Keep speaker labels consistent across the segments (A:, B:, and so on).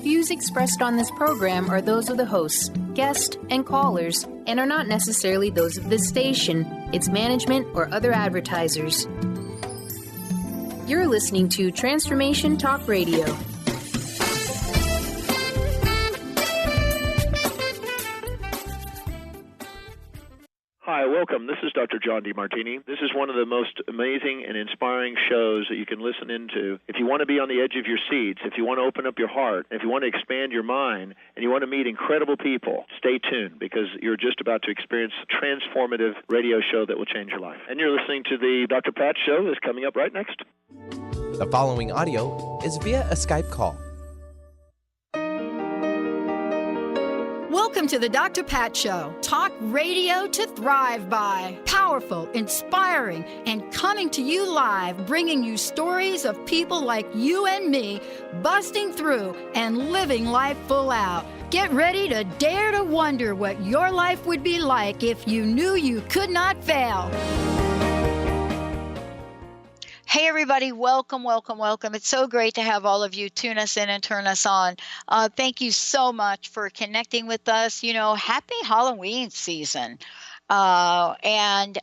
A: views expressed on this program are those of the hosts, guests, and callers, and are not necessarily those of this station, its management, or other advertisers. You're listening to Transformation Talk Radio.
B: Hi, welcome. This is Dr. John DeMartini. This is one of the most amazing and inspiring shows that you can listen into. If you want to be on the edge of your seats, if you want to open up your heart, if you want to expand your mind, and you want to meet incredible people, stay tuned because you're just about to experience a transformative radio show that will change your life. And you're listening to the Dr. Pat Show that's coming up right next.
C: The following audio is via a Skype call.
D: Welcome to the Dr. Pat Show. Talk radio to thrive by. Powerful, inspiring, and coming to you live, bringing you stories of people like you and me, busting through and living life full out. Get ready to dare to wonder what your life would be like if you knew you could not fail.
E: Hey, everybody. Welcome, welcome, welcome. It's so great to have all of you tune us in and turn us on. Thank you so much for connecting with us. Happy Halloween season. And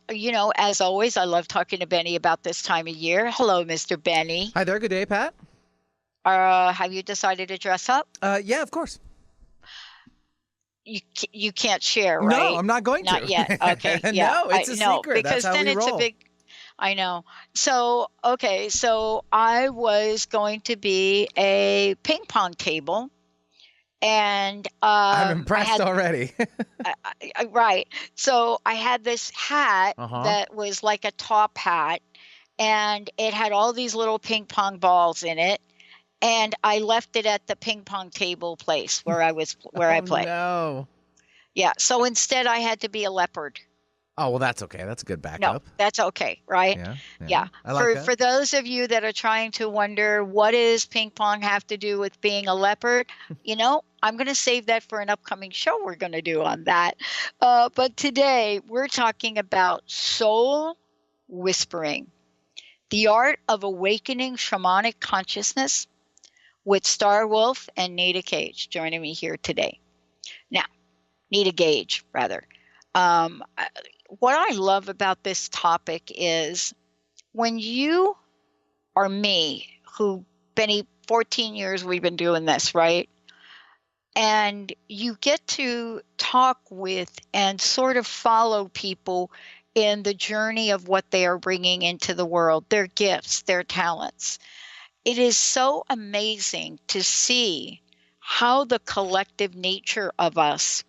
E: as always, I love talking to Benny about this time of year. Hello, Mr. Benny.
C: Hi there. Good day, Pat.
E: Have you decided to dress up?
C: Yeah, of course.
E: You can't share, right?
C: No, I'm not going to.
E: Not yet. Okay. Yeah.
C: No, it's a secret.
E: Because
C: That's how
E: then
C: we
E: it's
C: roll.
E: a big... I know. So I was going to be a ping pong table, and
C: I'm impressed already.
E: Right. So I had this hat that was like a top hat, and it had all these little ping pong balls in it, and I left it at the ping pong table place where I played.
C: No.
E: Yeah. So instead, I had to be a leopard.
C: Oh, well, that's okay. That's a good backup.
E: No, that's okay, right? Yeah.
C: I like that.
E: For those of you that are trying to wonder, what does ping pong have to do with being a leopard? I'm going to save that for an upcoming show we're going to do on that. But today, we're talking about soul whispering, the art of awakening shamanic consciousness with Star Wolf and Nita Gage joining me here today. Now, Nita Gage, rather. What I love about this topic is when you are me, who, Benny, 14 years we've been doing this, right? And you get to talk with and sort of follow people in the journey of what they are bringing into the world, their gifts, their talents. It is so amazing to see how the collective nature of us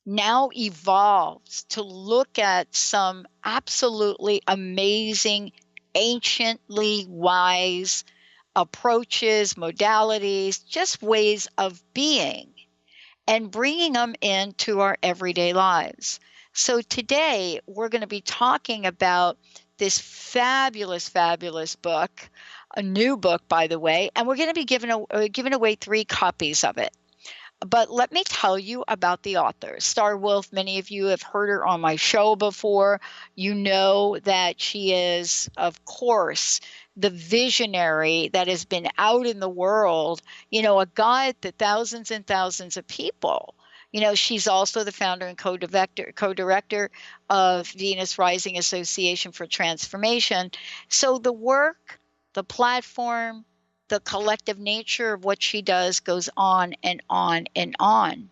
E: now evolves to look at some absolutely amazing, anciently wise approaches, modalities, just ways of being, and bringing them into our everyday lives. So today, we're going to be talking about this fabulous, fabulous book, a new book, by the way, and we're going to be giving away 3 copies of it. But let me tell you about the author. Star Wolf, many of you have heard her on my show before. You know that she is, of course, the visionary that has been out in the world, a guide to thousands and thousands of people. She's also the founder and co-director of Venus Rising Association for Transformation. So the work, the platform, the collective nature of what she does goes on and on and on.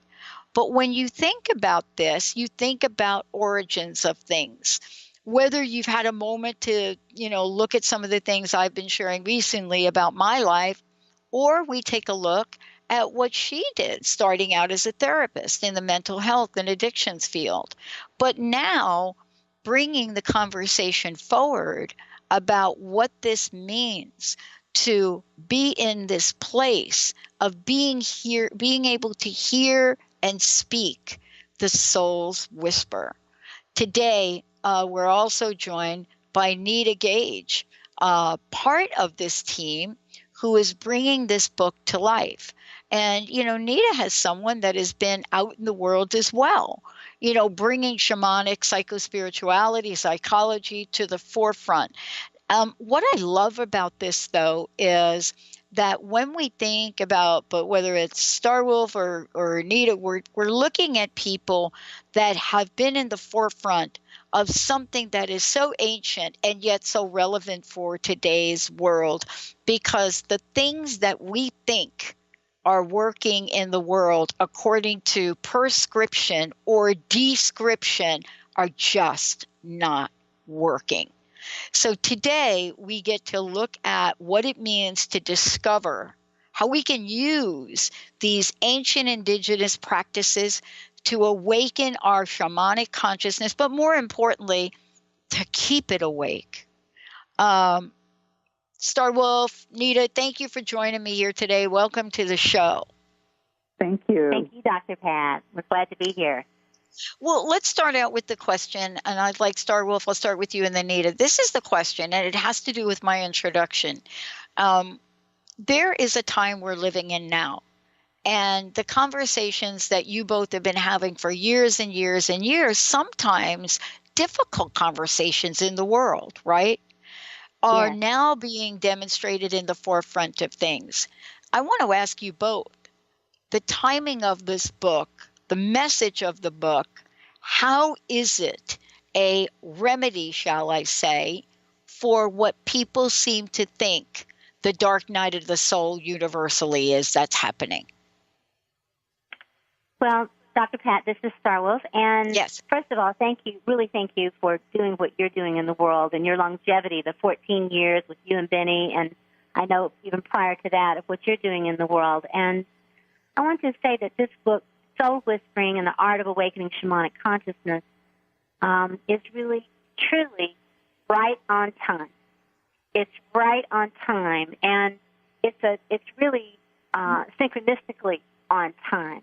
E: But when you think about this, you think about origins of things. Whether you've had a moment to, look at some of the things I've been sharing recently about my life, or we take a look at what she did starting out as a therapist in the mental health and addictions field. But now bringing the conversation forward about what this means to be in this place of being here, being able to hear and speak the soul's whisper. Today, we're also joined by Nita Gage, part of this team who is bringing this book to life. And, Nita has someone that has been out in the world as well, bringing shamanic psychospirituality, psychology to the forefront. What I love about this, though, is that when we think about, but whether it's Starwolf or Nita, we're looking at people that have been in the forefront of something that is so ancient and yet so relevant for today's world, because the things that we think are working in the world according to prescription or description are just not working. So today we get to look at what it means to discover how we can use these ancient indigenous practices to awaken our shamanic consciousness, but more importantly, to keep it awake. Starwolf, Nita, thank you for joining me here today. Welcome to the show.
F: Thank you.
G: Thank you, Dr. Pat. We're glad to be here.
E: Well, let's start out with the question, and I'd like Starwolf, I'll start with you and then Nita. This is the question, and it has to do with my introduction. There is a time we're living in now, and the conversations that you both have been having for years and years and years, sometimes difficult conversations in the world, right, are now being demonstrated in the forefront of things. I want to ask you both, the timing of this book, the message of the book, how is it a remedy, shall I say, for what people seem to think the dark night of the soul universally is that's happening?
G: Well, Dr. Pat, this is Starwolf, and
E: yes.
G: First of all, thank you for doing what you're doing in the world and your longevity, the 14 years with you and Benny, and I know even prior to that of what you're doing in the world. And I want to say that this book, Soul Whispering and the Art of Awakening Shamanic Consciousness, is really, truly right on time. It's right on time, and it's really synchronistically on time.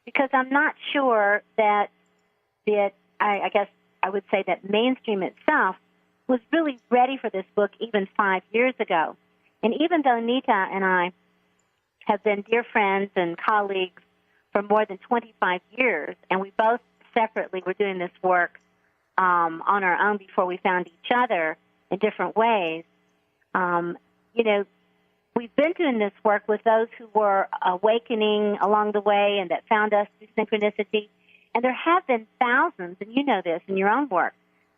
G: Because I'm not sure that I guess I would say that mainstream itself was really ready for this book even 5 years ago. And even though Nita and I have been dear friends and colleagues for more than 25 years, and we both separately were doing this work on our own before we found each other in different ways, we've been doing this work with those who were awakening along the way and that found us through synchronicity. And there have been thousands, and you know this in your own work,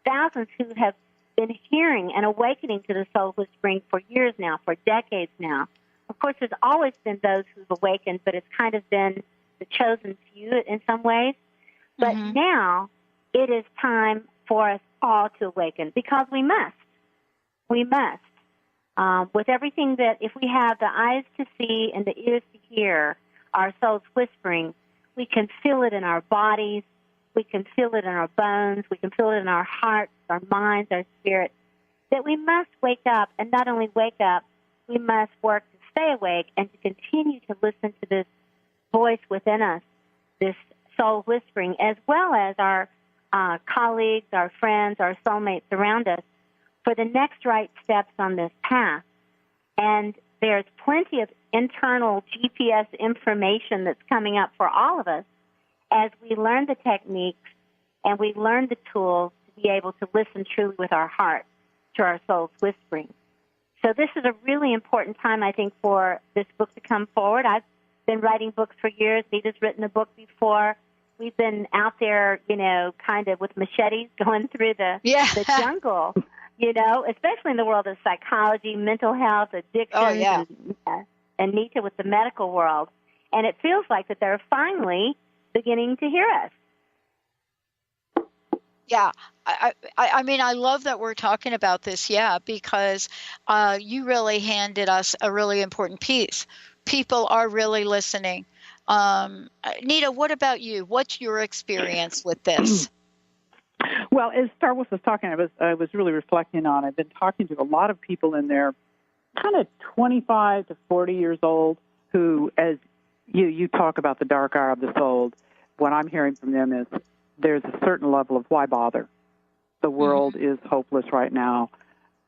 G: thousands who have been hearing and awakening to the soul whispering for years now, for decades now. Of course, there's always been those who've awakened, but it's kind of been the chosen few in some ways. But now it is time for us all to awaken, because we must. We must. With everything that, if we have the eyes to see and the ears to hear our souls whispering, we can feel it in our bodies, we can feel it in our bones, we can feel it in our hearts, our minds, our spirits, that we must wake up, and not only wake up, we must work to stay awake and to continue to listen to this voice within us, this soul whispering, as well as our colleagues, our friends, our soulmates around us, for the next right steps on this path. And there's plenty of internal GPS information that's coming up for all of us as we learn the techniques and we learn the tools to be able to listen truly with our heart to our soul's whispering. So this is a really important time, I think, for this book to come forward. I've been writing books for years. Nita's written a book before. We've been out there, kind of with machetes going through the jungle, especially in the world of psychology, mental health, addiction, and Nita with the medical world. And it feels like that they're finally beginning to hear us.
E: Yeah, I mean, I love that we're talking about this, because you really handed us a really important piece. People are really listening. Nita, what about you? What's your experience with this?
F: Well, as Starwolf was talking, I was really reflecting on. I've been talking to a lot of people in there, kind of 25 to 40 years old, who, as you talk about the dark hour of the soul, what I'm hearing from them is there's a certain level of why bother. The world is hopeless right now,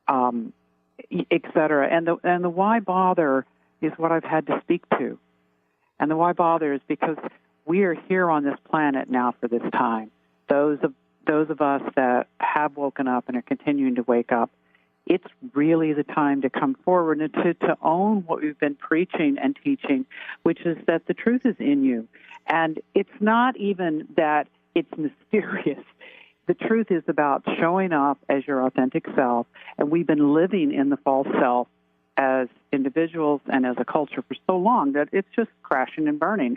F: et cetera. And the why bother is what I've had to speak to. And the why bother is because we are here on this planet now for this time. Those of us that have woken up and are continuing to wake up it's really the time to come forward and to own what we've been preaching and teaching, which is that the truth is in you. And it's not even that it's mysterious. The truth is about showing up as your authentic self, and we've been living in the false self as individuals and as a culture for so long that it's just crashing and burning.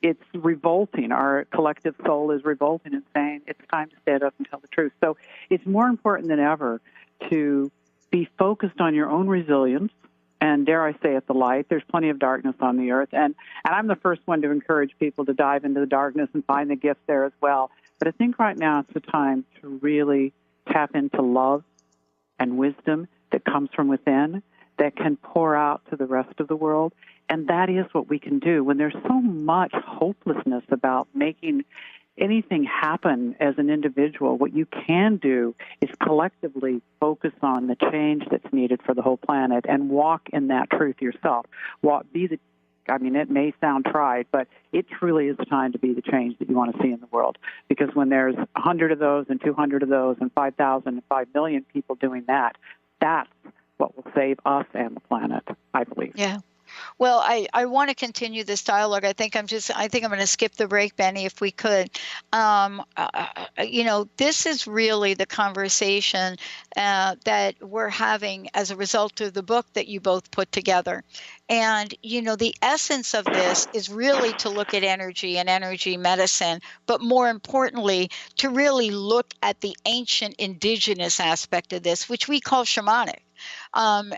F: It's revolting. Our collective soul is revolting and saying it's time to stand up and tell the truth. So it's more important than ever to be focused on your own resilience, and dare I say it, the light. There's plenty of darkness on the earth, and I'm the first one to encourage people to dive into the darkness and find the gift there as well. But I think right now it's the time to really tap into love and wisdom that comes from within, that can pour out to the rest of the world. And that is what we can do when there's so much hopelessness about making anything happen as an individual. What you can do is collectively focus on the change that's needed for the whole planet and walk in that truth yourself. It may sound trite, but it truly is the time to be the change that you want to see in the world. Because when there's 100 of those and 200 of those and 5,000 and 5 million people doing that, that's what will save us and the planet, I believe.
E: Yeah. Well, I want to continue this dialogue. I think I'm going to skip the break, Benny, if we could. This is really the conversation that we're having as a result of the book that you both put together. And, the essence of this is really to look at energy and energy medicine, but more importantly, to really look at the ancient indigenous aspect of this, which we call shamanic. And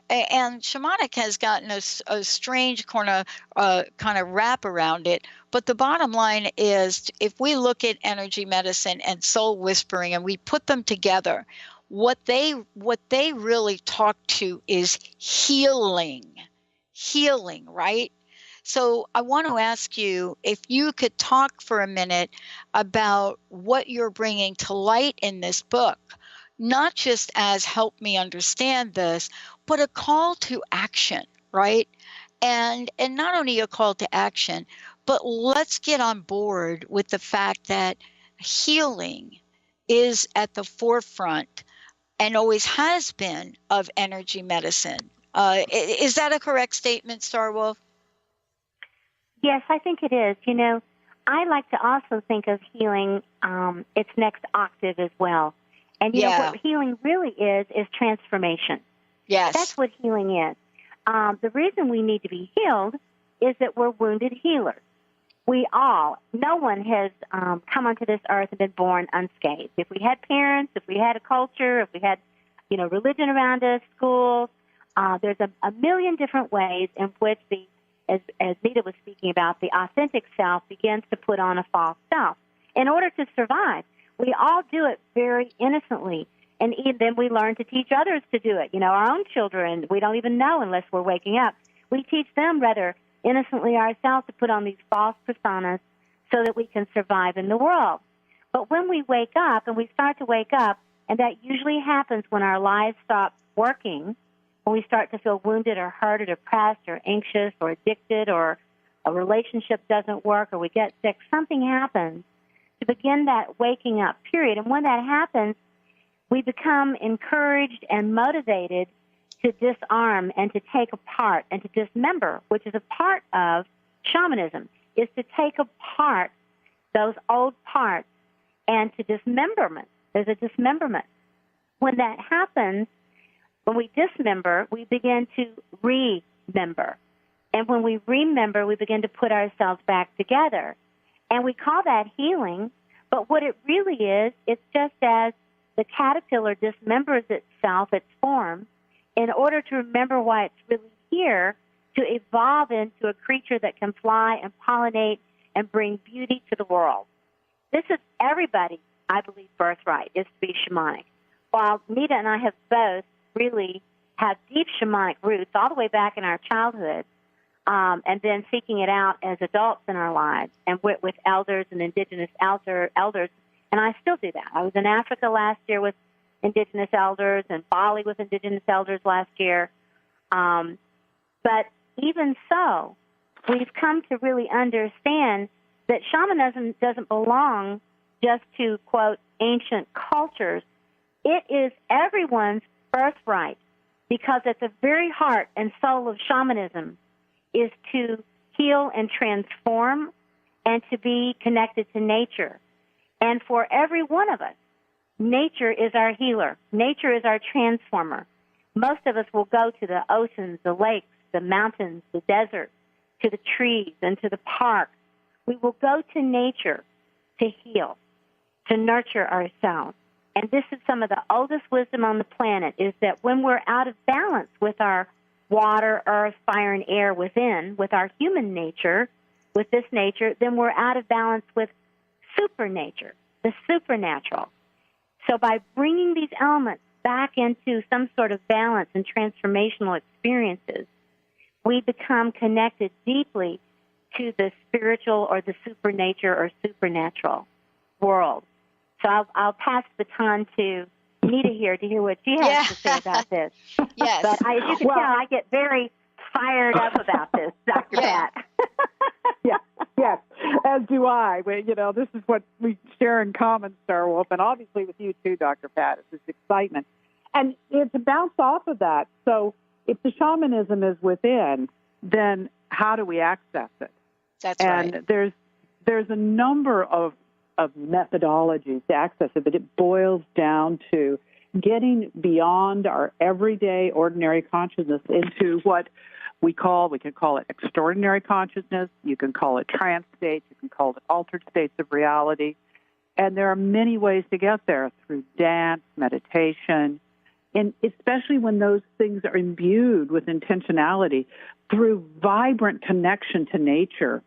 E: shamanic has gotten a strange kind of wrap around it. But the bottom line is, if we look at energy medicine and soul whispering and we put them together, what they really talk to is healing, right? So I want to ask you if you could talk for a minute about what you're bringing to light in this book. Not just as help me understand this, but a call to action, right? And not only a call to action, but let's get on board with the fact that healing is at the forefront and always has been of energy medicine. Is that a correct statement, Starwolf?
G: Yes, I think it is. I like to also think of healing its next octave as well. And what healing really is transformation.
E: Yes.
G: That's what healing is. The reason we need to be healed is that we're wounded healers. No one has come onto this earth and been born unscathed. If we had parents, if we had a culture, if we had, religion around us, schools, there's a million different ways in which as Nita was speaking about, the authentic self begins to put on a false self in order to survive. We all do it very innocently, and then we learn to teach others to do it. Our own children, we don't even know unless we're waking up. We teach them rather innocently ourselves to put on these false personas so that we can survive in the world. But when we wake up, and we start to wake up, and that usually happens when our lives stop working, when we start to feel wounded or hurt or depressed or anxious or addicted, or a relationship doesn't work, or we get sick, something happens to begin that waking up period. And when that happens, we become encouraged and motivated to disarm and to take apart and to dismember, which is a part of shamanism, is to take apart those old parts and to dismemberment. There's a dismemberment. When that happens, when we dismember, we begin to remember. And when we remember, we begin to put ourselves back together. And we call that healing, but what it really is, it's just as the caterpillar dismembers itself, its form, in order to remember why it's really here, to evolve into a creature that can fly and pollinate and bring beauty to the world. This is everybody, I believe, birthright, is to be shamanic. While Nita and I have both really have deep shamanic roots all the way back in our childhood, and then seeking it out as adults in our lives and with elders and indigenous elders. And I still do that. I was in Africa last year with indigenous elders and Bali with indigenous elders last year. But even so, we've come to really understand that shamanism doesn't belong just to, quote, ancient cultures. It is everyone's birthright, because at the very heart and soul of shamanism is to heal and transform and to be connected to nature. And for every one of us, nature is our healer. Nature is our transformer. Most of us will go to the oceans, the lakes, the mountains, the desert, to the trees, and to the park. We will go to nature to heal, to nurture ourselves. And this is some of the oldest wisdom on the planet, is that when we're out of balance with our water, earth, fire, and air within, with our human nature, with this nature, then we're out of balance with supernature, the supernatural. So by bringing these elements back into some sort of balance and transformational experiences, we become connected deeply to the spiritual or the supernature or supernatural world. So I'll pass the baton to Nita here to hear what she has to say about this.
E: Yes.
G: But as you can tell, I get very fired up about this, Dr. Pat.
F: Yes, as do I. This is what we share in common, Star Wolf, and obviously with you too, Dr. Pat, is this excitement. And it's to bounce off of that. So if the shamanism is within, then how do we access it?
E: That's right.
F: And there's a number of methodologies to access it, but it boils down to getting beyond our everyday, ordinary consciousness into what we can call it extraordinary consciousness, you can call it trance states, you can call it altered states of reality. And there are many ways to get there through dance, meditation, and especially when those things are imbued with intentionality, through vibrant connection to nature,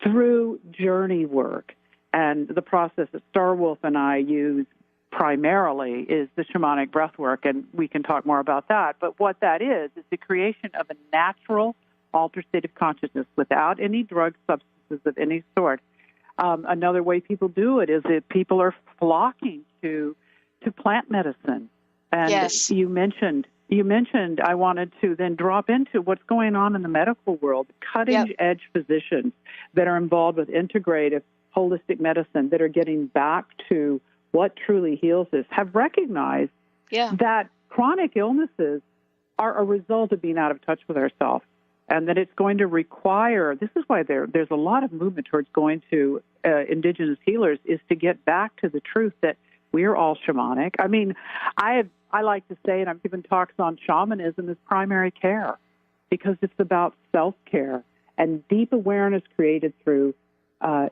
F: through journey work. And the process that Star Wolf and I use primarily is the shamanic breath work, and we can talk more about that. But what that is the creation of a natural altered state of consciousness without any drug substances of any sort. Another way people do it is that people are flocking to plant medicine. And
E: yes.
F: you mentioned I wanted to then drop into what's going on in the medical world, cutting-edge physicians that are involved with integrative holistic medicine that are getting back to what truly heals us, have recognized that chronic illnesses are a result of being out of touch with ourselves, and that it's going to require, this is why there's a lot of movement towards going to indigenous healers, is to get back to the truth that we're all shamanic. I mean, I like to say, and I've given talks on shamanism as primary care, because it's about self-care and deep awareness created through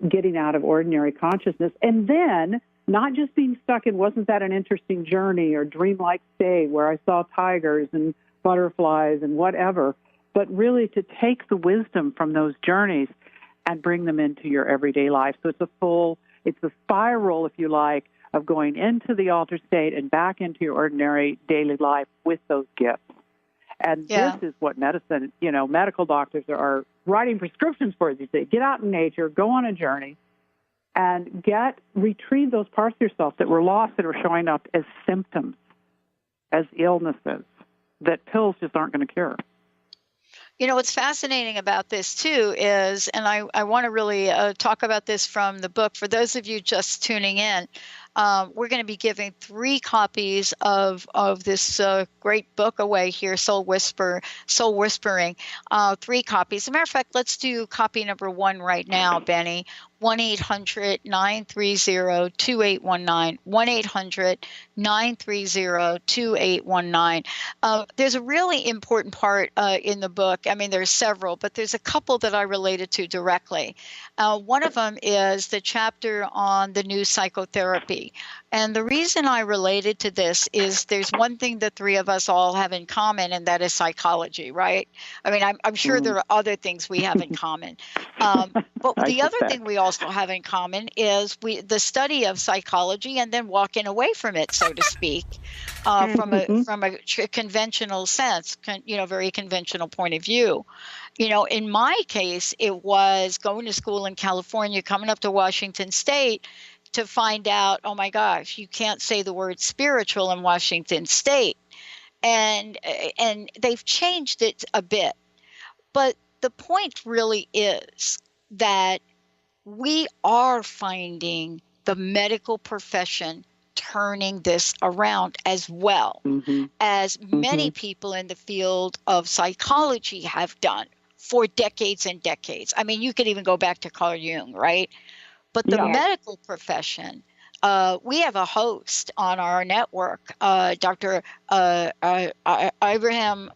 F: getting out of ordinary consciousness, and then not just being stuck in, wasn't that an interesting journey or dreamlike stay where I saw tigers and butterflies and whatever, but really to take the wisdom from those journeys and bring them into your everyday life. So it's a spiral, if you like, of going into the altered state and back into your ordinary daily life with those gifts. And this is what medicine, medical doctors are writing prescriptions for. You say, get out in nature, go on a journey, and retrieve those parts of yourself that were lost, that are showing up as symptoms, as illnesses, that pills just aren't going to cure.
E: What's fascinating about this, too, is, and I want to really talk about this from the book. For those of you just tuning in, we're going to be giving 3 copies of this great book away here, Soul Whispering, 3 copies. As a matter of fact, let's do copy number 1 right now, Benny. 1-800-930-2819, 1-800-930-2819. There's a really important part in the book. I mean, there's several, but there's a couple that I related to directly. One of them is the chapter on the new psychotherapy. And the reason I related to this is there's one thing the 3 of us all have in common, and that is psychology, right? I mean, I'm sure there are other things we have in common. But the other thing we also have in common is the study of psychology and then walking away from it, so to speak, from a conventional sense, very conventional point of view. In my case, it was going to school in California, coming up to Washington State, to find out, oh my gosh, you can't say the word spiritual in Washington State. And they've changed it a bit. But the point really is that we are finding the medical profession turning this around as well as many people in the field of psychology have done for decades and decades. I mean, you could even go back to Carl Jung, right? But the medical profession, we have a host on our network, Dr. Abraham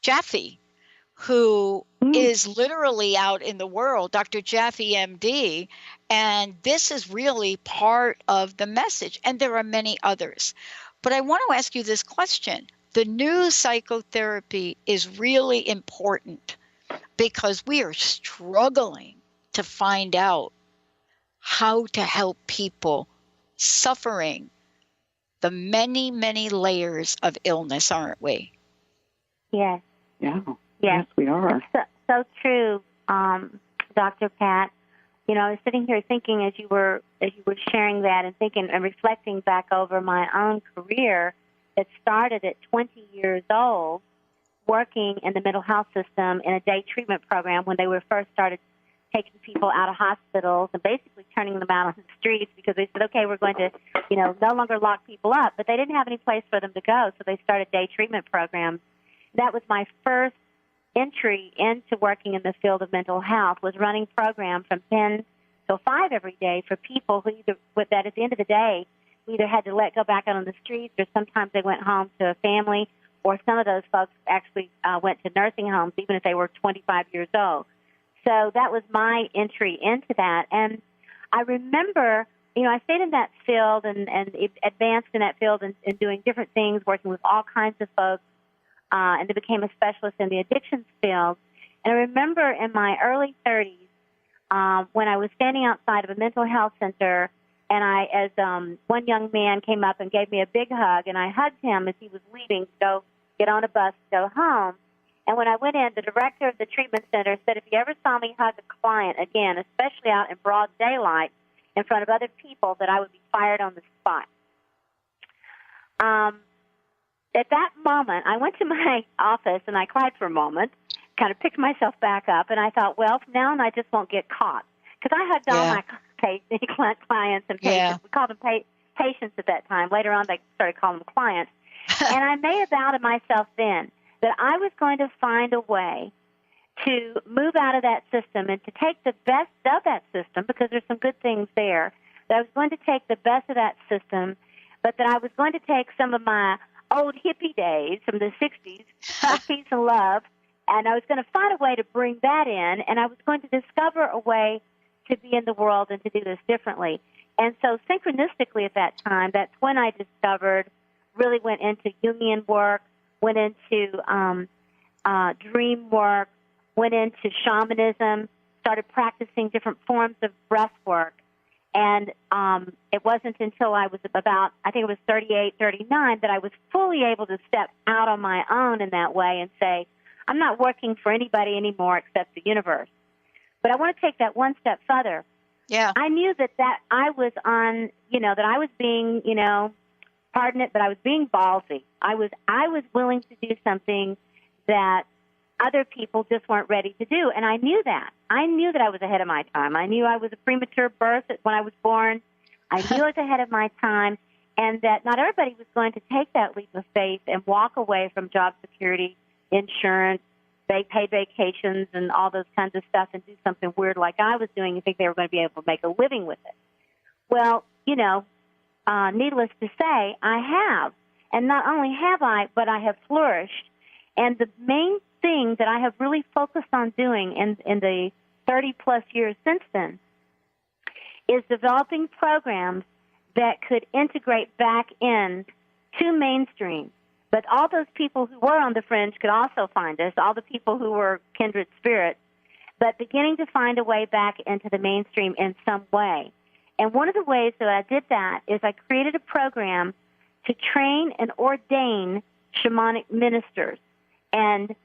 E: Jaffe, who is literally out in the world, Dr. Jaffe, MD, and this is really part of the message. And there are many others. But I want to ask you this question. The new psychotherapy is really important because we are struggling to find out how to help people suffering the many, many layers of illness, aren't we?
G: Yes.
F: Yeah.
G: Yes,
F: we are.
G: So true, Dr. Pat. You know, I was sitting here thinking as you were sharing that and thinking and reflecting back over my own career that started at 20 years old, working in the mental health system in a day treatment program when they were first started taking people out of hospitals and basically turning them out on the streets because they said, okay, we're going to, no longer lock people up. But they didn't have any place for them to go, so they started day treatment programs. That was my first entry into working in the field of mental health, was running programs from 10 till 5 every day for people who that at the end of the day, we either had to let go back out on the streets or sometimes they went home to a family, or some of those folks actually went to nursing homes even if they were 25 years old. So that was my entry into that. And I remember, I stayed in that field and advanced in that field and doing different things, working with all kinds of folks, and then became a specialist in the addictions field. And I remember in my early 30s when I was standing outside of a mental health center, and one young man came up and gave me a big hug, and I hugged him as he was leaving to go get on a bus to go home. And when I went in, the director of the treatment center said if you ever saw me hug a client again, especially out in broad daylight in front of other people, that I would be fired on the spot. At that moment, I went to my office and I cried for a moment, kind of picked myself back up, and I thought, well, from now on I just won't get caught. Because I hugged all my clients and patients.
E: Yeah.
G: We called them patients at that time. Later on, they started calling them clients. And I made a vow to myself then that I was going to find a way to move out of that system and to take the best of that system, because there's some good things there, that I was going to take the best of that system, but that I was going to take some of my old hippie days from the 60s of peace and love, and I was going to find a way to bring that in, and I was going to discover a way to be in the world and to do this differently. And so synchronistically at that time, that's when I discovered, really went into Jungian work, went into dream work, went into shamanism, started practicing different forms of breath work. And it wasn't until I was about, I think it was 38, 39, that I was fully able to step out on my own in that way and say, I'm not working for anybody anymore except the universe. But I want to take that one step further.
E: Yeah.
G: I knew that I was on, that I was being, pardon it, but I was being ballsy. I was willing to do something that other people just weren't ready to do, and I knew that. I knew that I was ahead of my time. I knew I was a premature birth when I was born. I knew I was ahead of my time, and that not everybody was going to take that leap of faith and walk away from job security, insurance, paid vacations, and all those kinds of stuff and do something weird like I was doing and think they were going to be able to make a living with it. Well, needless to say, I have. And not only have I, but I have flourished. And the main thing that I have really focused on doing in the 30-plus years since then is developing programs that could integrate back in to mainstream. But all those people who were on the fringe could also find us, all the people who were kindred spirits, but beginning to find a way back into the mainstream in some way. And one of the ways that I did that is I created a program to train and ordain shamanic ministers. And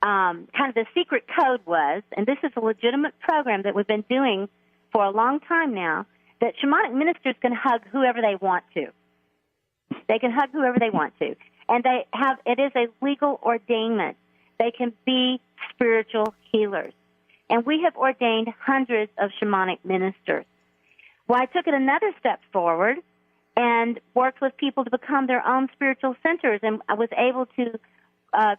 G: kind of the secret code was, and this is a legitimate program that we've been doing for a long time now, that shamanic ministers can hug whoever they want to. They can hug whoever they want to. And it is a legal ordainment. They can be spiritual healers. And we have ordained hundreds of shamanic ministers. Well, I took it another step forward, and worked with people to become their own spiritual centers. And I was able to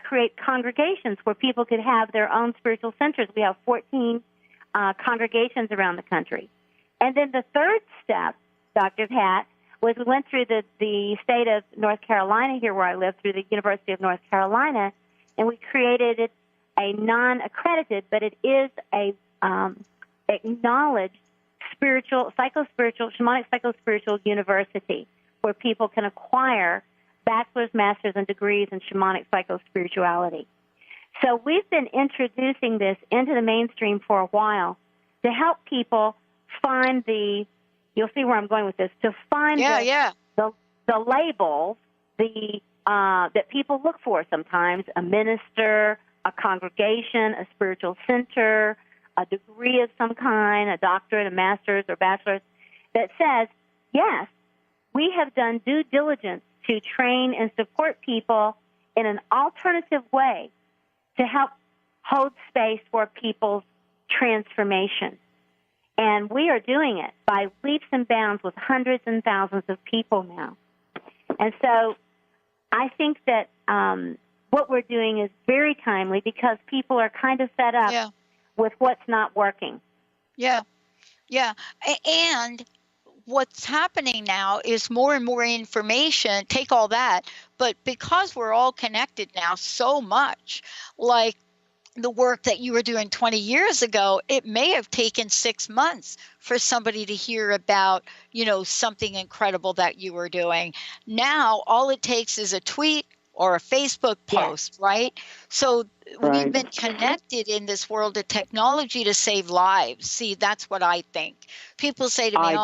G: create congregations where people could have their own spiritual centers. We have 14 congregations around the country. And then the third step, Dr. Pat, was we went through the state of North Carolina here where I live, through the University of North Carolina, and we created a non-accredited, but it is a acknowledged shamanic psychospiritual university where people can acquire bachelor's, master's, and degrees in shamanic psychospirituality. So we've been introducing this into the mainstream for a while to help people find you'll see where I'm going with this, to find the labels that people look for sometimes: a minister, a congregation, a spiritual center, a degree of some kind, a doctorate, a master's, or bachelor's, that says, yes, we have done due diligence to train and support people in an alternative way to help hold space for people's transformation. And we are doing it by leaps and bounds with hundreds and thousands of people now. And so I think that what we're doing is very timely because people are kind of fed up with what's not working.
E: Yeah. And what's happening now is more and more information. Take all that. But because we're all connected now so much, like the work that you were doing 20 years ago, it may have taken 6 months for somebody to hear about, something incredible that you were doing. Now, all it takes is a tweet or a Facebook post, right? So we've been connected in this world of technology to save lives. See, that's what I think. People say to me,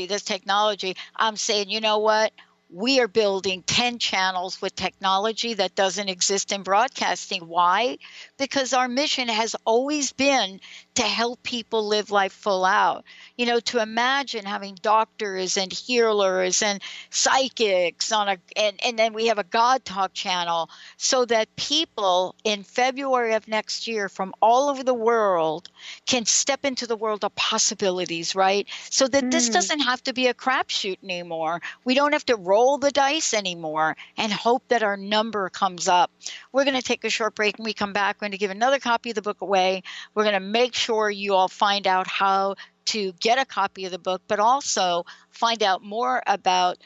E: this technology. I'm saying, you know what? We are building 10 channels with technology that doesn't exist in broadcasting. Why? Because our mission has always been to help people live life full out. To imagine having doctors and healers and psychics and then we have a God Talk channel so that people in February of next year from all over the world can step into the world of possibilities, right? So that this doesn't have to be a crapshoot anymore. We don't have to roll the dice anymore and hope that our number comes up. We're going to take a short break. When we come back, we're going to give another copy of the book away. We're going to make sure you all find out how to get a copy of the book, but also find out more about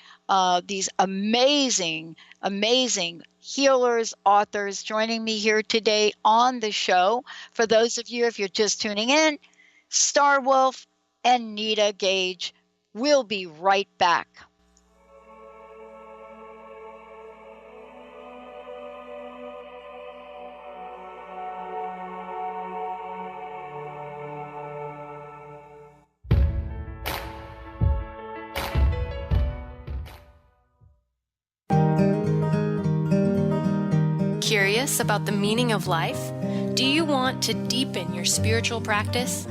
E: these amazing healers, authors joining me here today on the show. For those of you, if you're just tuning in, Star Wolf and Nita Gage. We'll be right back.
H: Curious about the meaning of life? Do you want to deepen your spiritual practice?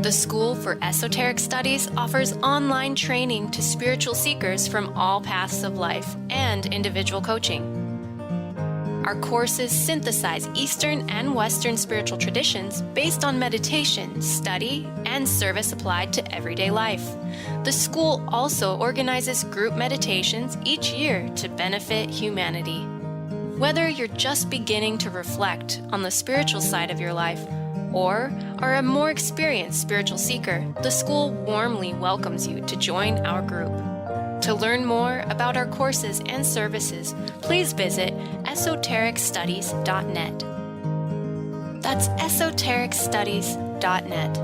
H: The School for Esoteric Studies offers online training to spiritual seekers from all paths of life and individual coaching. Our courses synthesize Eastern and Western spiritual traditions based on meditation, study, and service applied to everyday life. The school also organizes group meditations each year to benefit humanity. Whether you're just beginning to reflect on the spiritual side of your life or are a more experienced spiritual seeker, the school warmly welcomes you to join our group. To learn more about our courses and services, please visit esotericstudies.net. That's esotericstudies.net.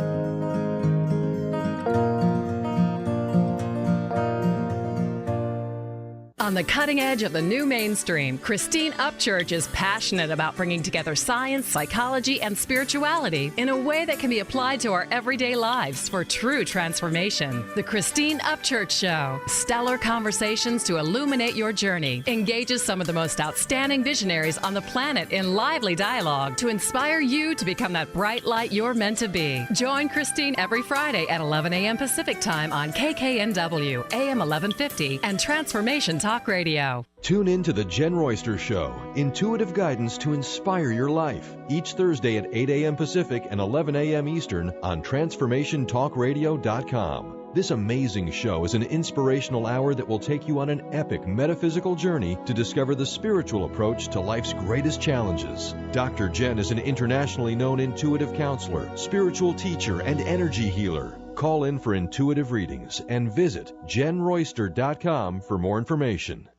I: On the cutting edge of the new mainstream, Christine Upchurch is passionate about bringing together science, psychology, and spirituality in a way that can be applied to our everyday lives for true transformation. The Christine Upchurch Show, stellar conversations to illuminate your journey, engages some of the most outstanding visionaries on the planet in lively dialogue to inspire you to become that bright light you're meant to be. Join Christine every Friday at 11 a.m. Pacific Time on KKNW, AM 1150, and Transformation Talk Radio.
J: Tune in to The Jen Royster Show, intuitive guidance to inspire your life, each Thursday at 8 a.m. Pacific and 11 a.m. Eastern on TransformationTalkRadio.com. This amazing show is an inspirational hour that will take you on an epic metaphysical journey to discover the spiritual approach to life's greatest challenges. Dr. Jen is an internationally known intuitive counselor, spiritual teacher, and energy healer. Call in for intuitive readings and visit jenroyster.com for more information.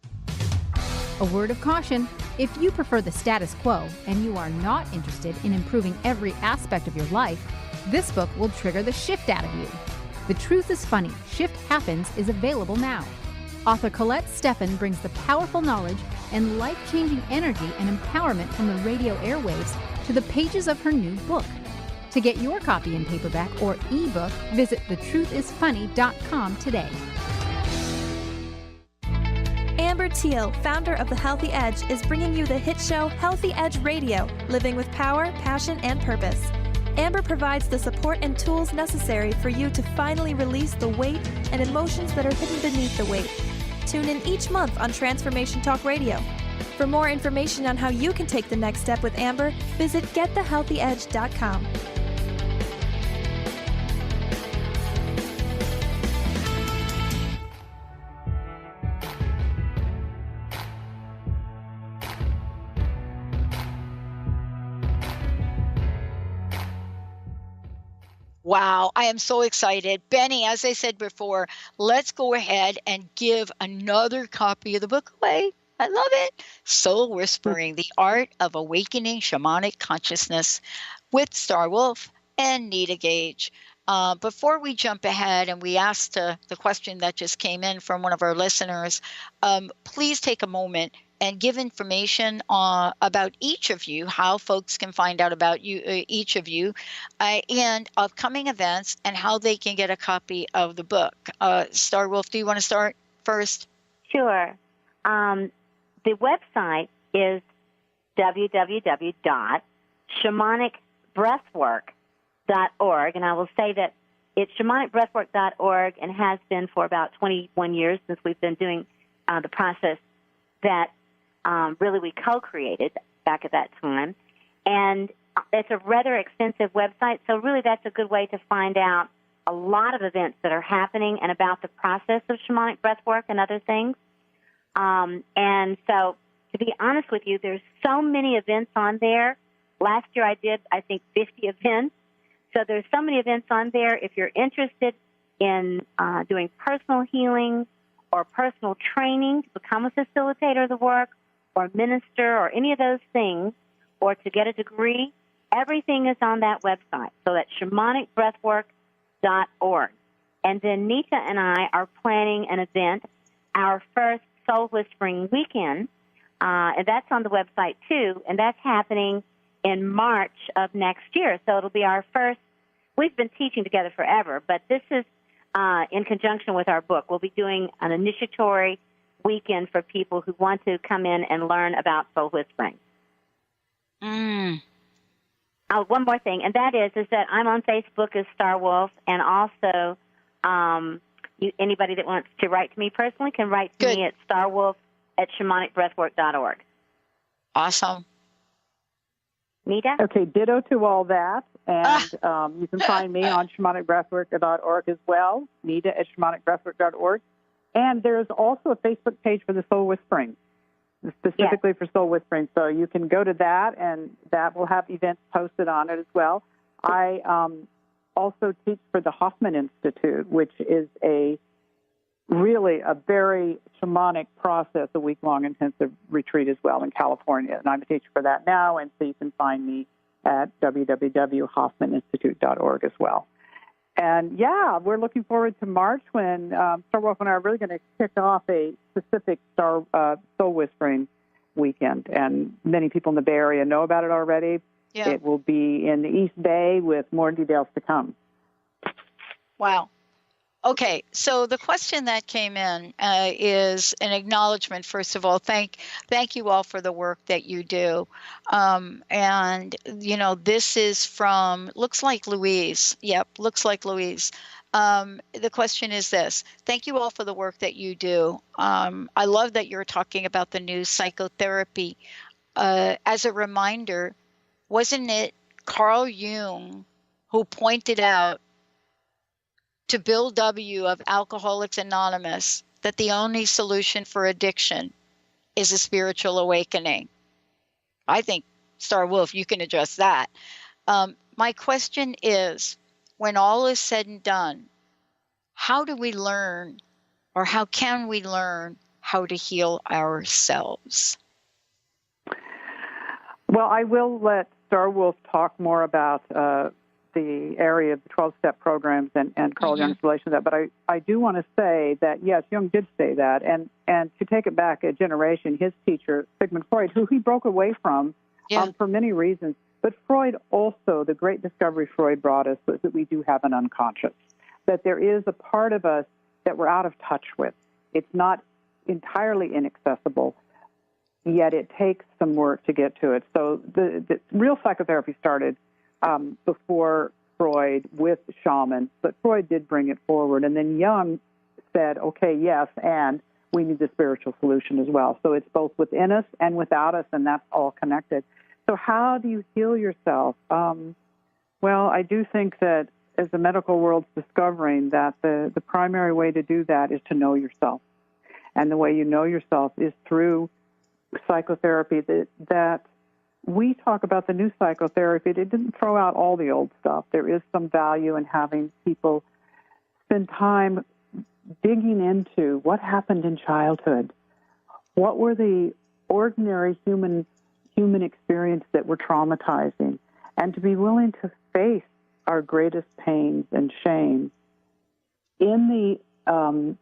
K: A word of caution: if you prefer the status quo and you are not interested in improving every aspect of your life, this book will trigger the shift out of you. The Truth is Funny, Shift Happens is available now. Author Colette Steffen brings the powerful knowledge and life-changing energy and empowerment from the radio airwaves to the pages of her new book. To get your copy in paperback or ebook, visit thetruthisfunny.com today.
L: Amber Teal, founder of The Healthy Edge, is bringing you the hit show Healthy Edge Radio, living with power, passion, and purpose. Amber provides the support and tools necessary for you to finally release the weight and emotions that are hidden beneath the weight. Tune in each month on Transformation Talk Radio. For more information on how you can take the next step with Amber, visit getthehealthyedge.com.
E: Wow, I am so excited. Benny, as I said before, let's go ahead and give another copy of the book away. I love it. Soul Whispering, The Art of Awakening Shamanic Consciousness with Star Wolf and Nita Gage. Before we jump ahead and we ask the question that just came in from one of our listeners, please take a moment and give information about each of you, how folks can find out about you, each of you, and upcoming events, and how they can get a copy of the book. Star Wolf, do you want to start first?
G: Sure. The website is www.shamanicbreathwork.org, and I will say that it's shamanicbreathwork.org and has been for about 21 years since we've been doing the process that really we co-created back at that time. And it's a rather extensive website, so really that's a good way to find out a lot of events that are happening and about the process of shamanic breathwork and other things. And so, to be honest with you, there's so many events on there. Last year I did, I think, 50 events. So there's so many events on there. If you're interested in doing personal healing or personal training to become a facilitator of the work, or minister, or any of those things, or to get a degree, everything is on that website. So that's shamanicbreathwork.org. And then Nita and I are planning an event, our first Soul Whispering Weekend, and that's on the website too, and that's happening in March of next year. So it'll be our first. We've been teaching together forever, but this is in conjunction with our book. We'll be doing an initiatory weekend for people who want to come in and learn about soul whispering. One more thing, and that is that I'm on Facebook as Star Wolf, and also anybody that wants to write to me personally can write to me at starwolf@shamanicbreathwork.org.
E: Awesome.
G: Nita?
F: Okay, ditto to all that. And you can find me on shamanicbreathwork.org as well, Nita at shamanicbreathwork.org. And there's also a Facebook page for the Soul Whispering, specifically for Soul Whispering. So you can go to that, and that will have events posted on it as well. I also teach for the Hoffman Institute, which is really a very shamanic process, a week-long intensive retreat as well in California. And I'm a teacher for that now, and so you can find me at www.hoffmaninstitute.org as well. And, yeah, we're looking forward to March when Star Wolf and I are really going to kick off a specific Soul Whispering weekend. And many people in the Bay Area know about it already. Yeah. It will be in the East Bay with more details to come.
E: Wow. Okay, so the question that came in is an acknowledgement. First of all, thank you all for the work that you do. And, this is from, looks like Louise. Yep, looks like Louise. The question is this. Thank you all for the work that you do. I love that you're talking about the new psychotherapy. As a reminder, wasn't it Carl Jung who pointed out to Bill W. of Alcoholics Anonymous that the only solution for addiction is a spiritual awakening? I think, Star Wolf, you can address that. My question is, when all is said and done, how do we learn, or how can we learn how to heal ourselves?
F: Well, I will let Star Wolf talk more about the area of the 12-step programs and Carl Jung's relation to that. But I do want to say that, yes, Jung did say that. And to take it back a generation, his teacher, Sigmund Freud, who he broke away from for many reasons. But Freud also, the great discovery Freud brought us was that we do have an unconscious, that there is a part of us that we're out of touch with. It's not entirely inaccessible, yet it takes some work to get to it. So the real psychotherapy started before Freud with shamans, but Freud did bring it forward. And then Jung said, okay, yes, and we need the spiritual solution as well. So it's both within us and without us, and that's all connected. So how do you heal yourself? Well, I do think that as the medical world's discovering that the primary way to do that is to know yourself. And the way you know yourself is through psychotherapy that we talk about the new psychotherapy. It didn't throw out all the old stuff. There is some value in having people spend time digging into what happened in childhood. What were the ordinary human experience that were traumatizing, and to be willing to face our greatest pains and shame in the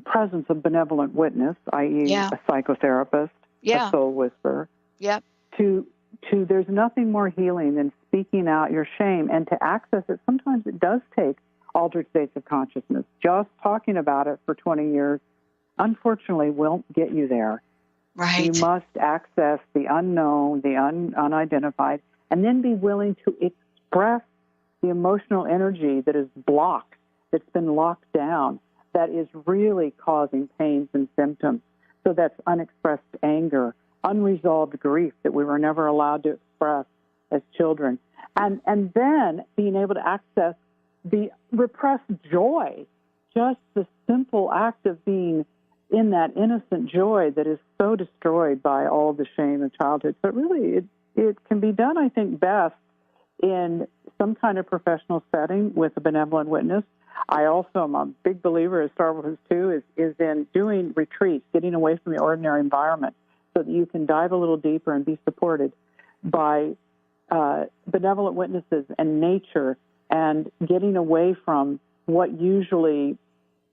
F: presence of benevolent witness, i.e. a psychotherapist, a soul whisperer. To there's nothing more healing than speaking out your shame, and to access it. Sometimes it does take altered states of consciousness. Just talking about it for 20 years, unfortunately, won't get you there.
E: Right.
F: You must access the unknown, the unidentified, and then be willing to express the emotional energy that is blocked, that's been locked down, that is really causing pains and symptoms. So that's unexpressed anger, unresolved grief that we were never allowed to express as children. And then being able to access the repressed joy, just the simple act of being in that innocent joy that is so destroyed by all the shame of childhood. But really, it can be done, I think, best in some kind of professional setting with a benevolent witness. I also am a big believer, as Star Wars too, is in doing retreats, getting away from the ordinary environment so that you can dive a little deeper and be supported by benevolent witnesses and nature, and getting away from what usually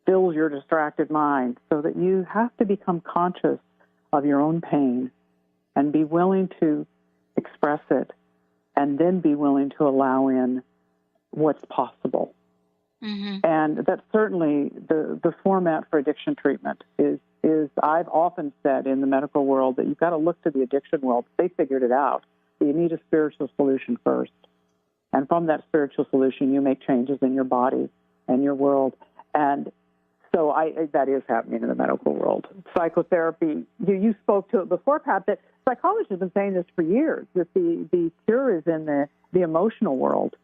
F: fills your distracted mind, so that you have to become conscious of your own pain and be willing to express it, and then be willing to allow in what's possible. And that's certainly the format for addiction treatment is I've often said in the medical world that you've got to look to the addiction world. They figured it out. You need a spiritual solution first. And from that spiritual solution, you make changes in your body and your world. And so that is happening in the medical world. Psychotherapy, you spoke to it before, Pat, that psychologists have been saying this for years, that the cure is in the emotional world.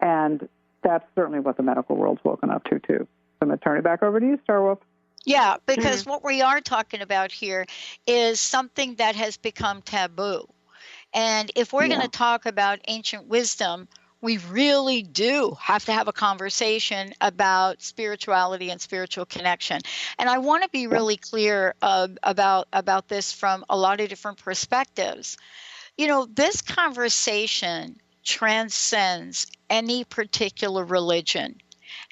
F: And that's certainly what the medical world's woken up to, too. So I'm going to turn it back over to you, Star Wolf.
E: Yeah, because what we are talking about here is something that has become taboo. And if we're going to talk about ancient wisdom, we really do have to have a conversation about spirituality and spiritual connection. And I want to be really clear about this from a lot of different perspectives. You know, this conversation transcends any particular religion.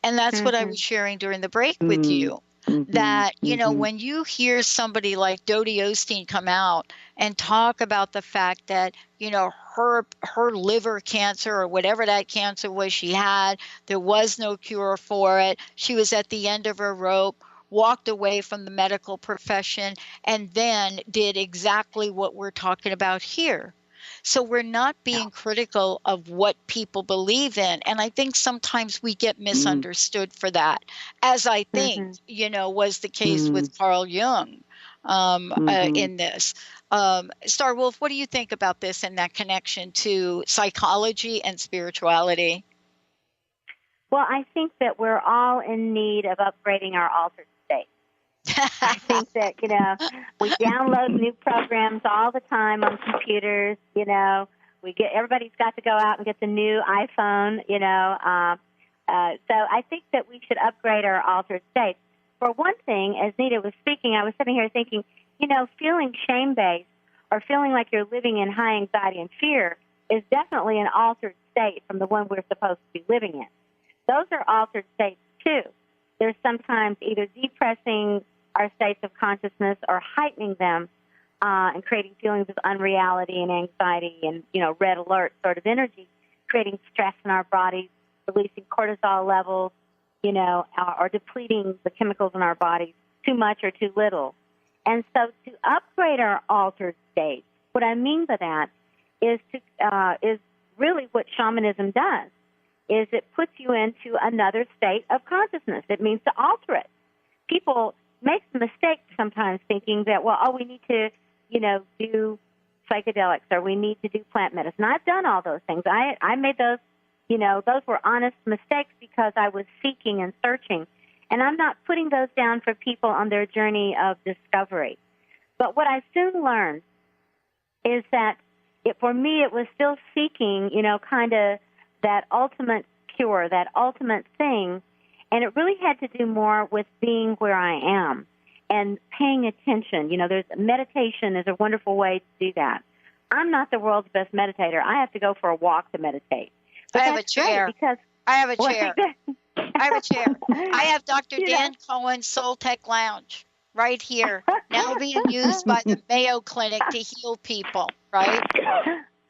E: And that's what I was sharing during the break with you. That, you know, when you hear somebody like Dodie Osteen come out and talk about the fact that, you know, her liver cancer or whatever that cancer was she had, there was no cure for it. She was at the end of her rope, walked away from the medical profession, and then did exactly what we're talking about here. So we're not being critical of what people believe in. And I think sometimes we get misunderstood for that, as I think, you know, was the case with Carl Jung in this. Star Wolf, what do you think about this and that connection to psychology and spirituality?
G: Well, I think that we're all in need of upgrading our altered state. I think that, we download new programs all the time on computers, everybody's got to go out and get the new iPhone, so I think that we should upgrade our altered state. For one thing, as Nita was speaking, I was sitting here thinking, feeling shame-based or feeling like you're living in high anxiety and fear is definitely an altered state from the one we're supposed to be living in. Those are altered states, too. They're sometimes either depressing our states of consciousness or heightening them and creating feelings of unreality and anxiety and, red alert sort of energy, creating stress in our bodies, releasing cortisol levels, or depleting the chemicals in our bodies too much or too little. And so to upgrade our altered states, what I mean by that is really what shamanism does, is it puts you into another state of consciousness. It means to alter it. People make the mistake sometimes thinking that, we need to, do psychedelics or we need to do plant medicine. I've done all those things. I made those, those were honest mistakes because I was seeking and searching. And I'm not putting those down for people on their journey of discovery. But what I soon learned is that for me, it was still seeking, kind of that ultimate cure, that ultimate thing. And it really had to do more with being where I am and paying attention. There's meditation is a wonderful way to do that. I'm not the world's best meditator. I have to go for a walk to meditate. But
E: I have a chair. I have a chair. I have a chair. I have Dr. Dan Cohen's Soul Tech Lounge right here, now being used by the Mayo Clinic to heal people, right?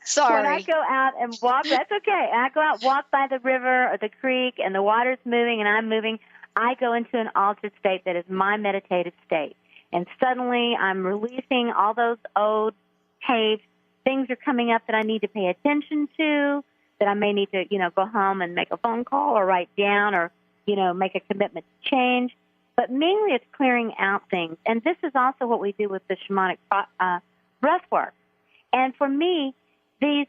E: Sorry.
G: When I go out and walk, that's okay. I go out, walk by the river or the creek, and the water's moving and I'm moving, I go into an altered state that is my meditative state. And suddenly I'm releasing all those old tapes. Things are coming up that I need to pay attention to, that I may need to, go home and make a phone call or write down or, make a commitment to change. But mainly it's clearing out things. And this is also what we do with the shamanic breath work. And for me, these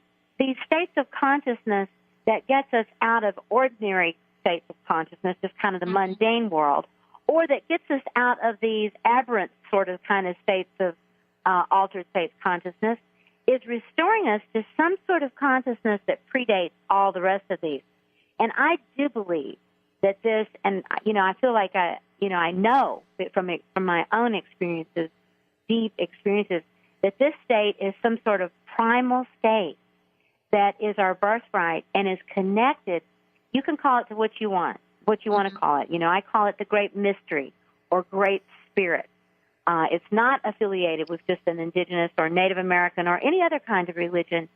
G: states of consciousness that gets us out of ordinary states of consciousness, just kind of the mundane world, or that gets us out of these aberrant sort of kind of states of altered states of consciousness, is restoring us to some sort of consciousness that predates all the rest of these. And I do believe that this, and, I feel like I know that from my own experiences, deep experiences, that this state is some sort of primal state that is our birthright and is connected. You can call it to what you want to call it. I call it the great mystery or great spirit. It's not affiliated with just an indigenous or Native American or any other kind of religion.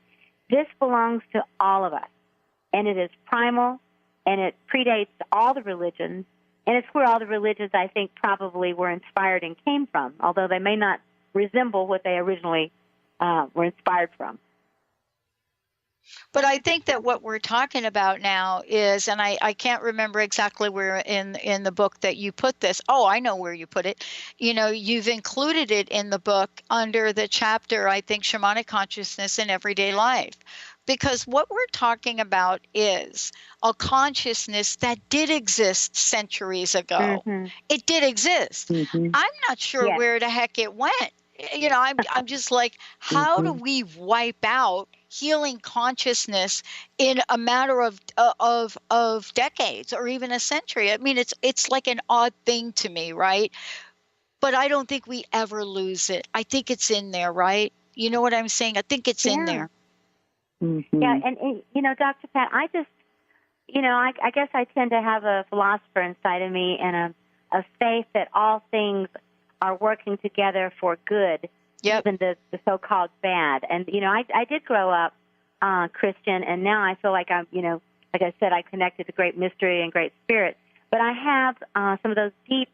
G: This belongs to all of us, and it is primal, and it predates all the religions, and it's where all the religions, I think, probably were inspired and came from, although they may not resemble what they originally were inspired from.
E: But I think that what we're talking about now is, and I can't remember exactly where in the book that you put this. Oh, I know where you put it. You've included it in the book under the chapter, I think, Shamanic Consciousness in Everyday Life. Because what we're talking about is a consciousness that did exist centuries ago. Mm-hmm. It did exist. Mm-hmm. I'm not sure where the heck it went. I'm just like, how do we wipe out healing consciousness in a matter of decades or even a century? I mean, it's like an odd thing to me, right? But I don't think we ever lose it. I think it's in there, right? You know what I'm saying? I think it's in there.
G: Mm-hmm. Yeah, and Dr. Pat, I just, I guess I tend to have a philosopher inside of me and a faith that all things are working together for good, even the so-called bad. And, I did grow up Christian, and now I feel like I'm, like I said, I connected to great mystery and great spirit. But I have some of those deep,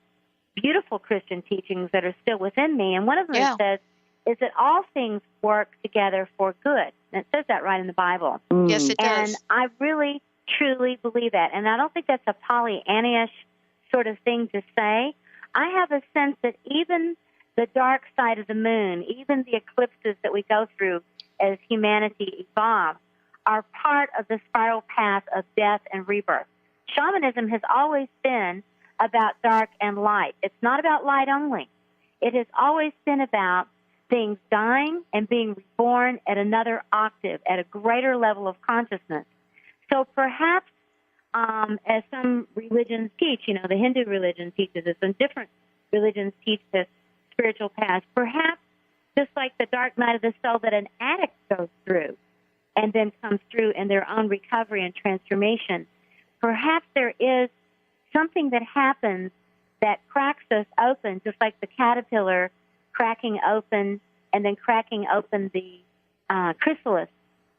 G: beautiful Christian teachings that are still within me. And one of them says, is that all things work together for good. And it says that right in the Bible.
E: Yes, it does.
G: And I really, truly believe that. And I don't think that's a Pollyanna-ish sort of thing to say. I have a sense that even the dark side of the moon, even the eclipses that we go through as humanity evolves, are part of the spiral path of death and rebirth. shamanism has always been about dark and light. It's not about light only. It has always been about things dying and being reborn at another octave, at a greater level of consciousness. So perhaps, as some religions teach, the Hindu religion teaches this, and different religions teach this spiritual path, perhaps just like the dark night of the soul that an addict goes through and then comes through in their own recovery and transformation, perhaps there is something that happens that cracks us open, just like the caterpillar cracking open and then cracking open the chrysalis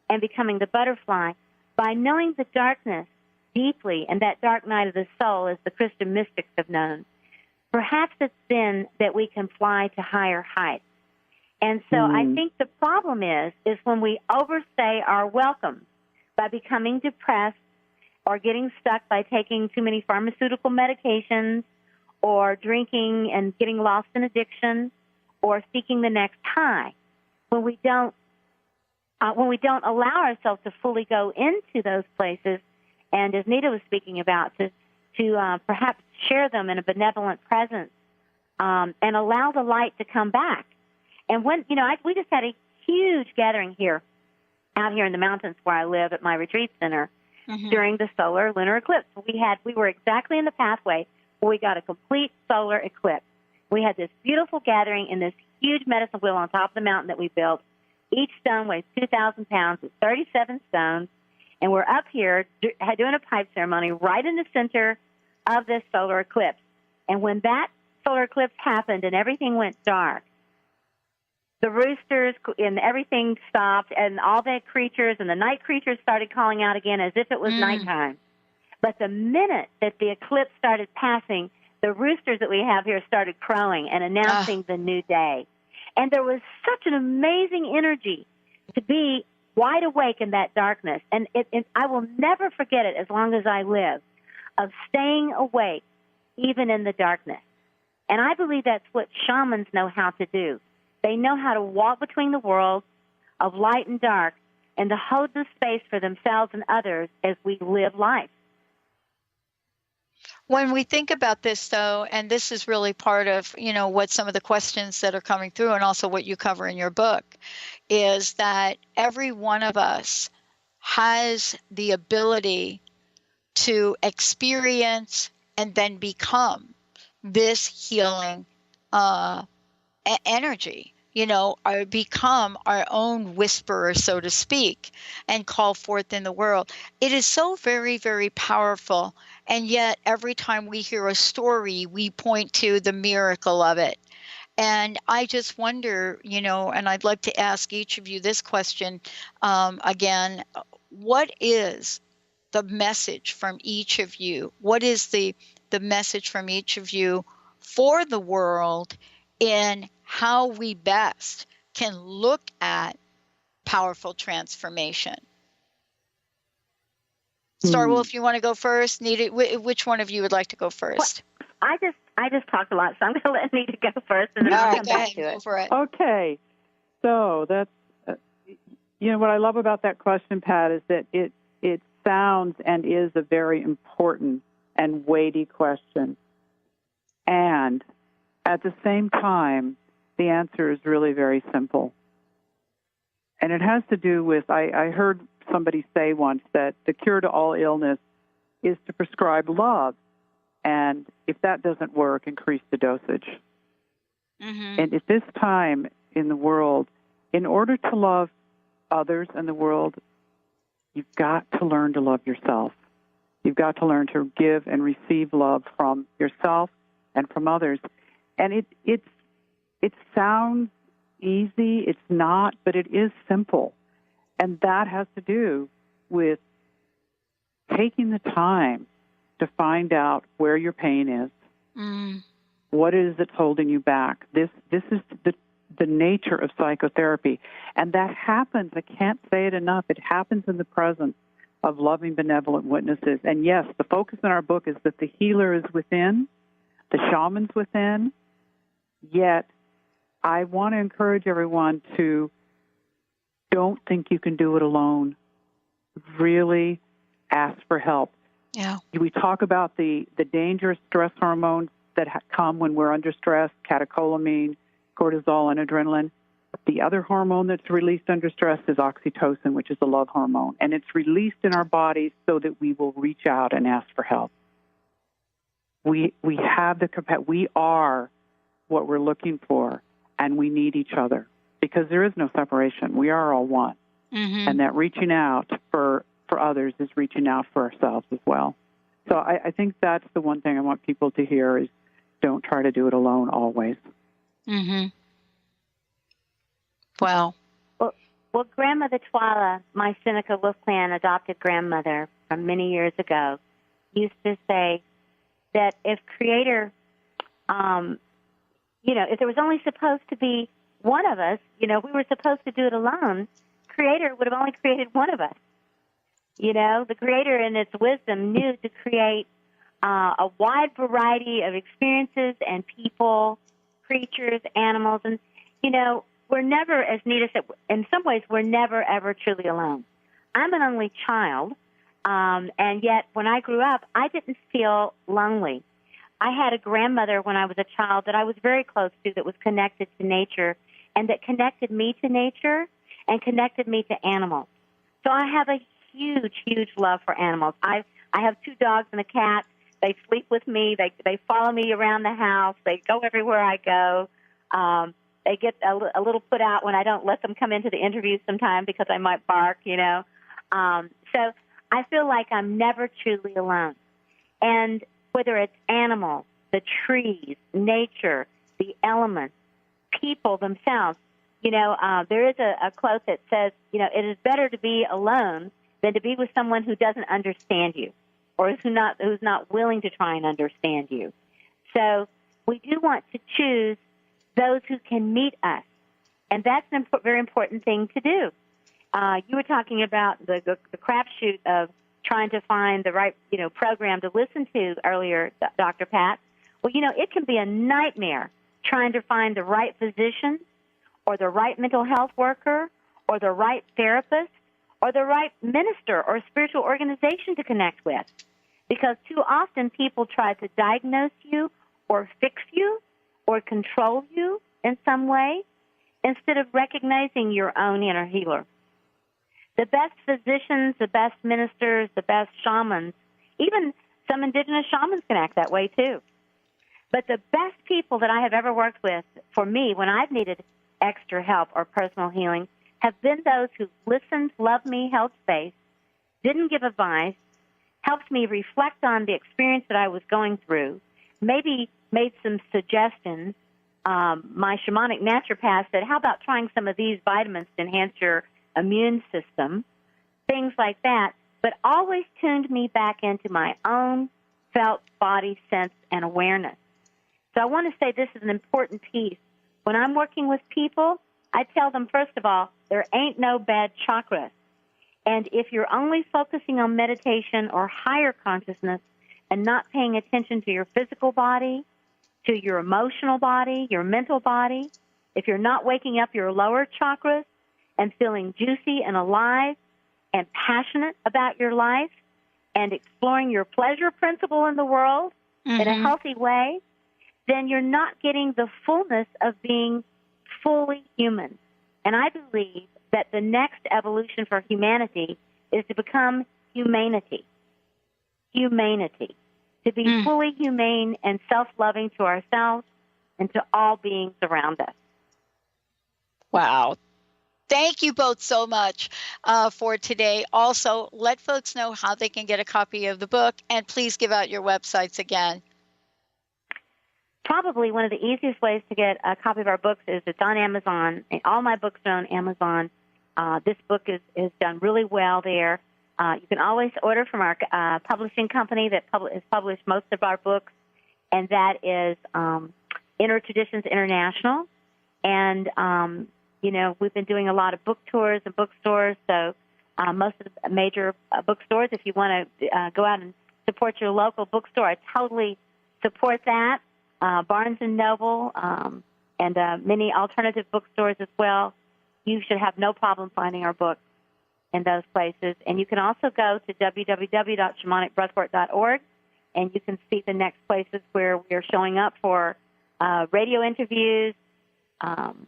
G: and becoming the butterfly. By knowing the darkness deeply, and that dark night of the soul, as the Christian mystics have known, perhaps it's then that we can fly to higher heights. And so I think the problem is when we overstay our welcome by becoming depressed or getting stuck by taking too many pharmaceutical medications or drinking and getting lost in addiction or seeking the next high. When we don't allow ourselves to fully go into those places, and as Nita was speaking about, to perhaps share them in a benevolent presence and allow the light to come back. And when, we just had a huge gathering out here in the mountains where I live at my retreat center during the solar lunar eclipse. We were exactly in the pathway where we got a complete solar eclipse. We had this beautiful gathering in this huge medicine wheel on top of the mountain that we built. Each stone weighs 2,000 pounds. It's 37 stones. And we're up here doing a pipe ceremony right in the center of this solar eclipse. And when that solar eclipse happened and everything went dark, the roosters and everything stopped, and all the creatures and the night creatures started calling out again as if it was nighttime. But the minute that the eclipse started passing, the roosters that we have here started crowing and announcing the new day. And there was such an amazing energy to be wide awake in that darkness. And I will never forget it as long as I live, of staying awake even in the darkness. And I believe that's what shamans know how to do. They know how to walk between the worlds of light and dark and to hold the space for themselves and others as we live life.
E: When we think about this, though, and this is really part of, what some of the questions that are coming through and also what you cover in your book, is that every one of us has the ability to experience and then become this healing energy. Or become our own whisperer, so to speak, and call forth in the world. It is so very, very powerful. And yet every time we hear a story, we point to the miracle of it. And I just wonder, and I'd like to ask each of you this question again, what is the message from each of you? What is the message from each of you for the world in how we best can look at powerful transformation? Starwell, if you want to go first. Nita, which one of you would like to go first?
G: Well, I just talked a lot, so I'm going to let Nita go first, and then I'll come back to it.
E: Go for it.
F: Okay. So that's, what I love about that question, Pat, is that it sounds and is a very important and weighty question. And at the same time, the answer is really very simple. And it has to do with, I heard somebody say once that the cure to all illness is to prescribe love. And if that doesn't work, increase the dosage. And at this time in the world, in order to love others and the world, you've got to learn to love yourself. You've got to learn to give and receive love from yourself and from others. And it sounds easy. It's not, but it is simple. And that has to do with taking the time to find out where your pain is. What it is that's holding you back. This is the nature of psychotherapy. And that happens, I can't say it enough, it happens in the presence of loving, benevolent witnesses. And yes, the focus in our book is that the healer is within, the shaman's within, yet I want to encourage everyone to don't think you can do it alone. Really ask for help.
E: Yeah.
F: We talk about the dangerous stress hormones that come when we're under stress, catecholamine, cortisol, and adrenaline. The other hormone that's released under stress is oxytocin, which is a love hormone, and it's released in our bodies so that we will reach out and ask for help. We have the capacity. We are what we're looking for, and we need each other because there is no separation. We are all one, and that reaching out for others is reaching out for ourselves as well. So I think that's the one thing I want people to hear is don't try to do it alone always.
E: Wow.
G: Well, Grandmother Twyla, my Seneca Wolf Clan adopted grandmother from many years ago, used to say that if Creator, if there was only supposed to be one of us, we were supposed to do it alone, Creator would have only created one of us. The Creator in its wisdom knew to create a wide variety of experiences and people, creatures, animals. And, we're never, as Nita said, in some ways, we're never, ever truly alone. I'm an only child, and yet when I grew up, I didn't feel lonely. I had a grandmother when I was a child that I was very close to that was connected to nature and that connected me to nature and connected me to animals. So I have a huge, huge love for animals. I have 2 dogs and a cat. They sleep with me. They follow me around the house. They go everywhere I go. They get a little put out when I don't let them come into the interview sometimes because I might bark, So I feel like I'm never truly alone. And whether it's animals, the trees, nature, the elements, people themselves, there is a quote that says, it is better to be alone than to be with someone who doesn't understand you or who's not willing to try and understand you. So we do want to choose those who can meet us, and that's a very important thing to do. You were talking about the crapshoot of trying to find the right program to listen to earlier, Dr. Pat. Well, it can be a nightmare trying to find the right physician or the right mental health worker or the right therapist or the right minister or spiritual organization to connect with. Because too often people try to diagnose you or fix you or control you in some way instead of recognizing your own inner healer. The best physicians, the best ministers, the best shamans, even some indigenous shamans can act that way too. But the best people that I have ever worked with, for me, when I've needed extra help or personal healing, have been those who listened, loved me, held space, didn't give advice, helped me reflect on the experience that I was going through, maybe made some suggestions. My shamanic naturopath said, how about trying some of these vitamins to enhance your immune system, things like that, but always tuned me back into my own felt body sense and awareness. So I want to say this is an important piece. When I'm working with people, I tell them, first of all, there ain't no bad chakras. And if you're only focusing on meditation or higher consciousness and not paying attention to your physical body, to your emotional body, your mental body, if you're not waking up your lower chakras and feeling juicy and alive and passionate about your life and exploring your pleasure principle in the world in a healthy way, then you're not getting the fullness of being fully human. And I believe that the next evolution for humanity is to become humanity. Humanity. To be fully humane and self-loving to ourselves and to all beings around us.
E: Wow. Thank you both so much for today. Also, let folks know how they can get a copy of the book, and please give out your websites again.
G: Probably one of the easiest ways to get a copy of our books is it's on Amazon. All my books are on Amazon. This book is done really well there. You can always order from our publishing company that has published most of our books, and that is Inner Traditions International. And, we've been doing a lot of book tours and bookstores, so most of the major bookstores, if you want to go out and support your local bookstore, I totally support that. Barnes & Noble and many alternative bookstores as well. You should have no problem finding our books. in those places. And you can also go to www.shamanicbreathwork.org, and you can see the next places where we are showing up for radio interviews,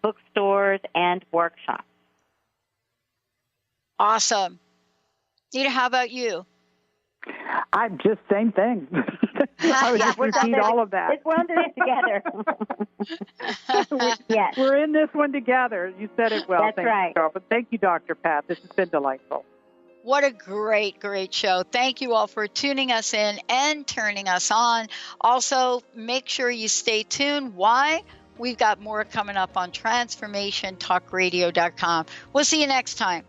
G: bookstores, and workshops.
E: Awesome. Nita, how about you?
F: I just same thing. I would just repeat all of that.
G: We're under it together. Yes.
F: We're in this one together. You said it well.
G: That's right.
F: But thank you, Dr. Pat. This has been delightful.
E: What a great, great show. Thank you all for tuning us in and turning us on. Also, make sure you stay tuned. Why? We've got more coming up on TransformationTalkRadio.com. We'll see you next time.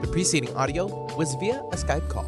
C: The preceding audio was via a Skype call.